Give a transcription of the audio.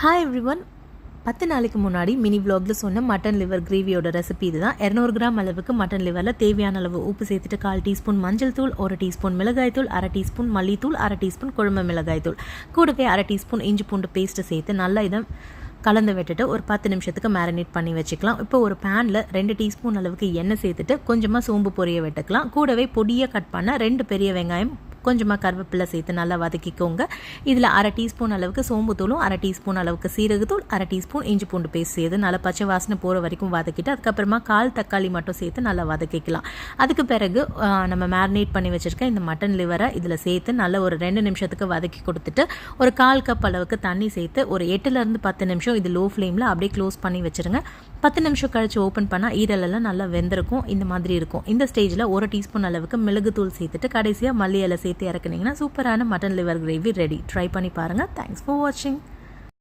Hi everyone. 10 நாளைக்கு முன்னாடி mini vlogல சொன்ன மட்டன் லிவர் கிரேவியோட ரெசிபி இதுதான். 200 கிராம் அளவுக்கு மட்டன் லிவரில் தேவையான அளவு உப்பு சேர்த்துட்டு 1/4 டீஸ்பூன் மஞ்சள் தூள், 1 டீஸ்பூன் மிளகாய் தூள், 1/2 டீஸ்பூன் மல்லித்தூள், 1/2 டீஸ்பூன் குழம்பு மிளகாய் தூள், கூடவே 1/2 டீஸ்பூன் இஞ்சி பூண்டு பேஸ்ட்டு சேர்த்து நல்லா இதை கலந்து விட்டுட்டு ஒரு 10 நிமிஷத்துக்கு மேரினேட் பண்ணி வச்சுக்கலாம். இப்போ ஒரு பேனில் 2 டீஸ்பூன் அளவுக்கு எண்ணெய் சேர்த்துட்டு கொஞ்சமாக சோம்பு பொரிய விட்டுக்கலாம். கூடவே பொடியாக கட் பண்ண 2 பெரிய வெங்காயம், கொஞ்சமாக கருவேப்பிலை சேர்த்து நல்லா வதக்கிக்கோங்க. இதில் 1/2 டீஸ்பூன் அளவுக்கு சோம்பு தூளும், 1/2 டீஸ்பூன் அளவுக்கு சீரகத்தூள், 1/2 டீஸ்பூன் இஞ்சி பூண்டு பேஸ்ட் சேர்த்து நல்லா பச்சை வாசனை போகிற வரைக்கும் வதக்கிட்டு அதுக்கப்புறமா 1/4 தக்காளி மட்டும் சேர்த்து நல்லா வதக்கிக்கலாம். அதுக்கு பிறகு நம்ம மேரினேட் பண்ணி வச்சுருக்க இந்த மட்டன் லிவரை இதில் சேர்த்து நல்லா ஒரு 2 நிமிஷத்துக்கு வதக்கி கொடுத்துட்டு ஒரு 1/4 கப் அளவுக்கு தண்ணி சேர்த்து ஒரு 8லேருந்து 10 நிமிஷம் இது லோ ஃப்ளேமில் அப்படியே க்ளோஸ் பண்ணி வச்சுருங்க. 10 நிமிஷம் கழிச்சு ஓப்பன் பண்ணால் ஈரலெல்லாம் நல்லா வெந்திருக்கும். இந்த மாதிரி இருக்கும். இந்த ஸ்டேஜில் 1 டீஸ்பூன் அளவுக்கு மிளகுத்தூள் சேர்த்துட்டு கடைசியாக மல்லி இலை சேர்த்து இறக்குனீங்கன்னா சூப்பரான mutton liver gravy ready. Try பண்ணி பாருங்கள். தேங்க்ஸ் ஃபார் வாட்சிங்.